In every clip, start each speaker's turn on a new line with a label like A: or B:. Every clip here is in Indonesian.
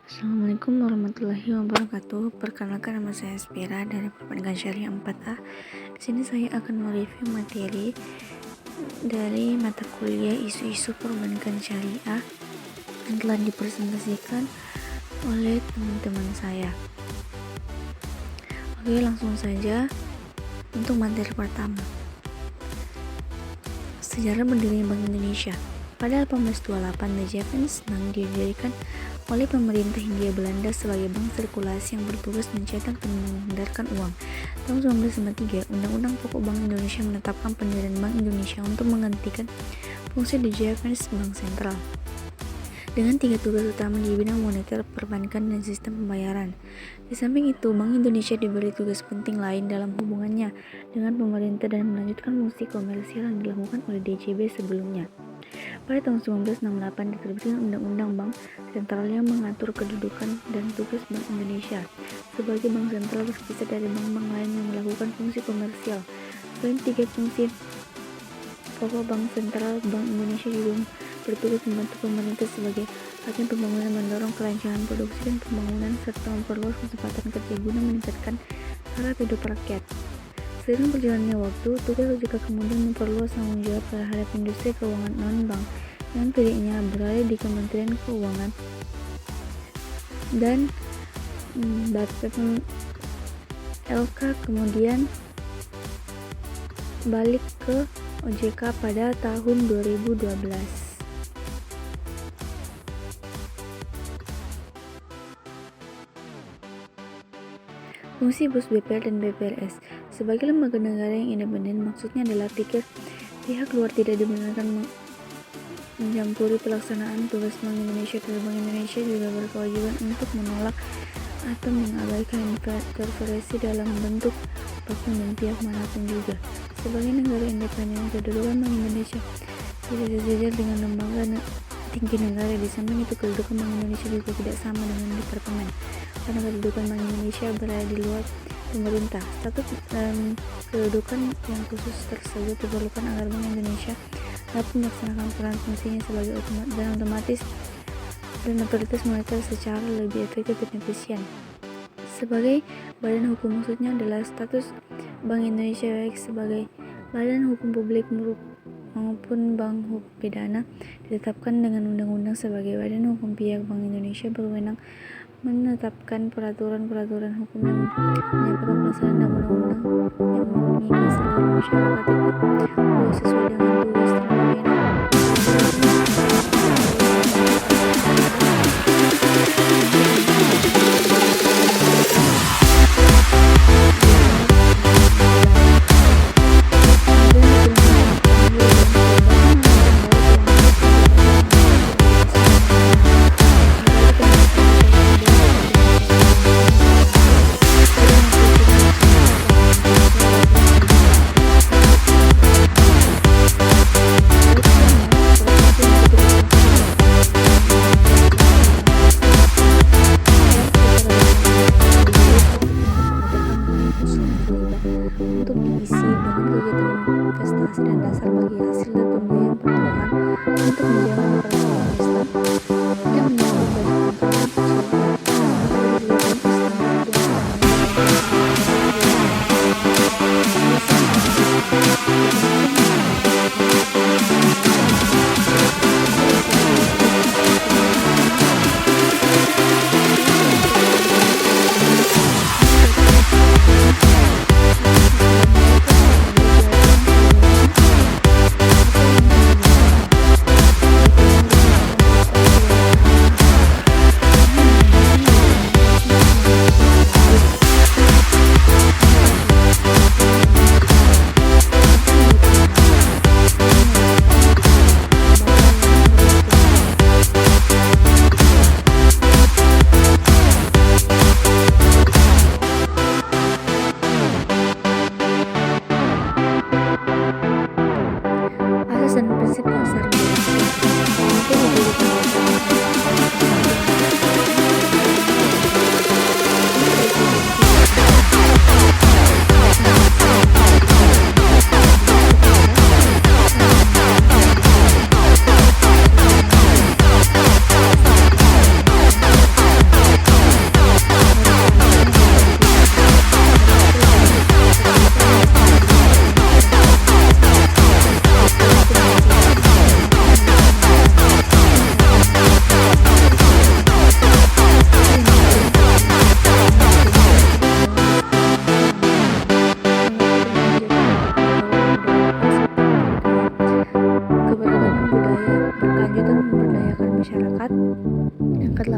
A: Assalamualaikum warahmatullahi wabarakatuh. Perkenalkan, nama saya Spira dari Perbankan Syariah 4A. Di sini saya akan mereview materi dari mata kuliah isu-isu perbankan syariah yang telah dipresentasikan oleh teman-teman saya. Oke, langsung saja untuk materi pertama. Sejarah berdirinya Bank Indonesia. Pada 1828, DJFS Bank didirikan oleh pemerintah Hindia Belanda sebagai bank sirkulasi yang bertugas mencetak dan mengedarkan uang. Tahun 1993, Undang-Undang Pokok Bank Indonesia menetapkan pendirian Bank Indonesia untuk menggantikan fungsi DJFS Bank Sentral dengan 3 tugas utama di bidang moneter, perbankan, dan sistem pembayaran. Di samping itu, Bank Indonesia diberi tugas penting lain dalam hubungannya dengan pemerintah dan melanjutkan fungsi komersial yang dilakukan oleh DJB sebelumnya. Pada tahun 1968 diterbitkan Undang-Undang Bank Sentral yang mengatur kedudukan dan tugas Bank Indonesia sebagai bank sentral terpisah dari bank-bank lain yang melakukan fungsi komersial. Selain 3 fungsi pokok Bank Sentral, Bank Indonesia juga bertugas membantu pemerintah sebagai agen pembangunan, mendorong kelancaran produksi dan pembangunan, serta memperluas kesempatan kerja guna meningkatkan taraf hidup rakyat. Seiring berjalannya waktu, tugas OJK kemudian memperluas tanggung jawab terhadap industri keuangan non-bank yang tadinya berada di Kementerian Keuangan dan BAPEPMLK kemudian balik ke OJK pada tahun 2012. Fungsi BOS, BPR, dan BPRS sebagai lembaga negara yang independen maksudnya adalah pihak luar tidak dibenarkan mencampuri pelaksanaan tugas Bank Indonesia, dan Bank Indonesia juga berkewajiban untuk menolak atau mengabaikan intervensi dalam bentuk apapun dan pihak manapun juga. Sebagai negara independen, kedudukan Bank Indonesia tidak sejajar dengan lembaga tinggi negara. Di samping itu, kedudukan Bank Indonesia juga tidak sama dengan departemen, karena kedudukan Bank Indonesia berada di luar pemerintah. Status dan kedudukan yang khusus tersebut diperlukan agar Bank Indonesia dapat melaksanakan peran fungsinya sebagai otoritas moneter secara lebih efektif dan efisien. Sebagai badan hukum, maksudnya adalah status Bank Indonesia baik sebagai badan hukum publik maupun bank hukum pidana ditetapkan dengan undang-undang. Sebagai badan hukum, pihak Bank Indonesia berwenang menetapkan peraturan-peraturan hukum yang menyampaikan pelaksanaan dan undang-undang yang mengikat seluruh masyarakat itu sesuai dengan tugas dan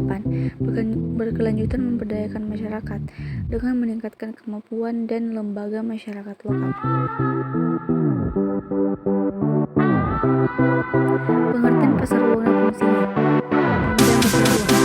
A: ke-8, berkelanjutan memberdayakan masyarakat dengan meningkatkan kemampuan dan lembaga masyarakat lokal. Pengertian pasar uang dan fungsinya. Pengertian pasar uang. Pasar uang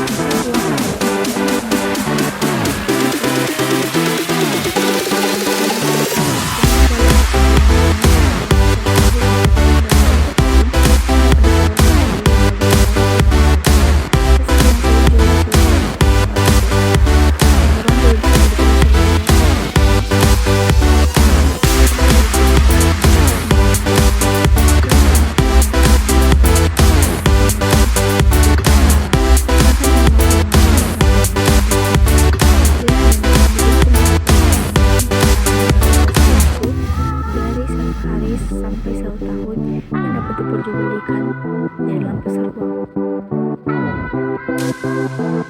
A: sampai 1 tahun yang dapat diperjualbelikan di dalam pasar uang. Pasar uang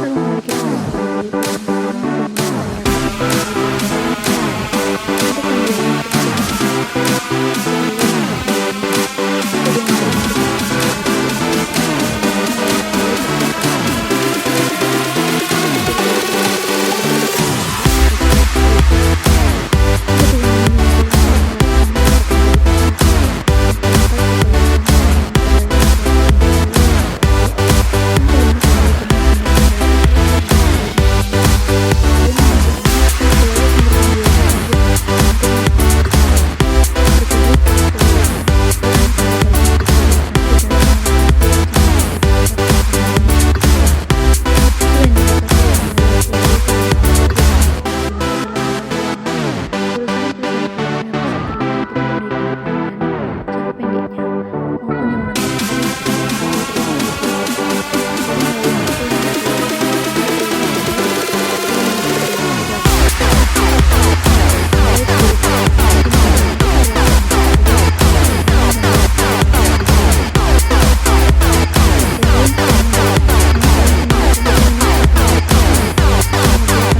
A: memiliki tugas sebagai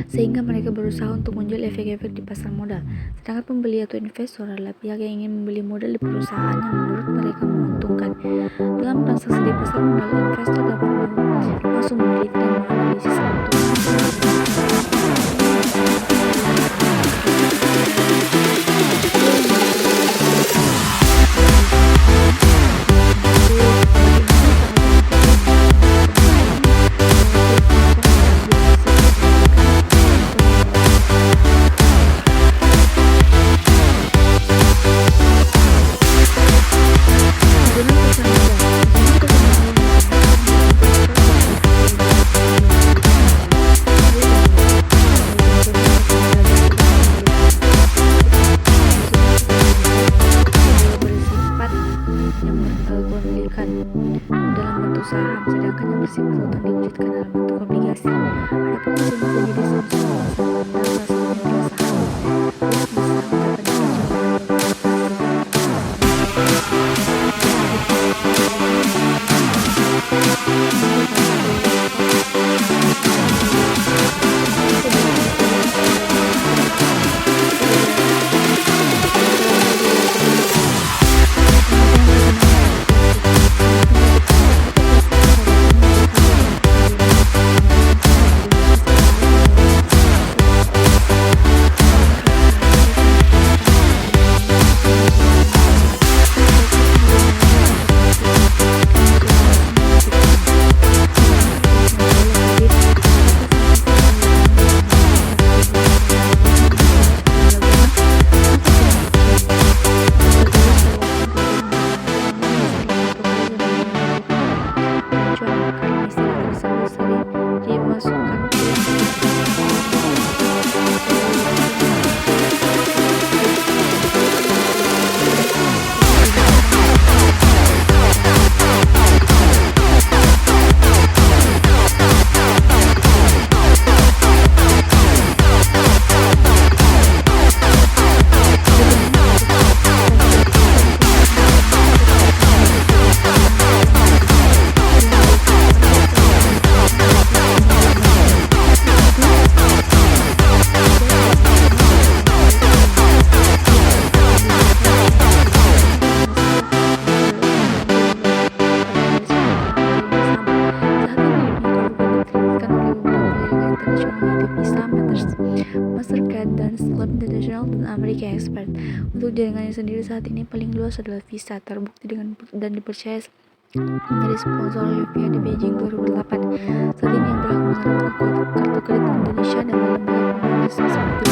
A: sehingga mereka berusaha untuk menjual efek-efek di pasar modal. Sedangkan pembeli atau investor adalah pihak yang ingin membeli modal di perusahaan yang menurut mereka menguntungkan. Dalam transaksi di pasar modal, investor dapat langsung meneliti dan menganalisis dalam bentuk saham, sedangkan yang bersifat utang diwujudkan dalam bentuk obligasi. Adapun jenis saham dan salah satunya adalah yaitu Visa, Mastercard, dan Club International dan American Express. Untuk jaringannya sendiri saat ini paling luas adalah Visa, terbukti dan dipercaya menjadi sponsor Olimpiade Beijing 2008. Saat ini yang berhak menerapkan kartu kredit Indonesia dan lembaga pembayaran resmi seperti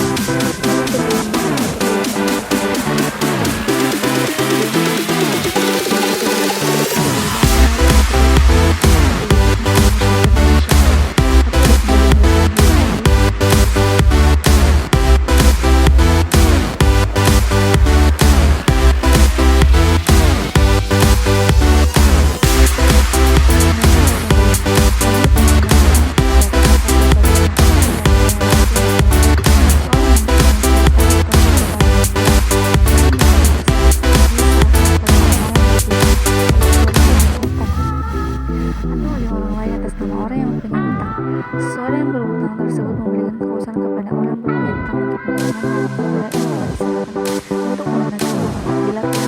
A: seseorang yang berhutang tersebut memberikan kekuasaan kepada orang yang berhutang untuk menjalankan hal yang tidak dilaksanakan untuk melunasi hutang. Bila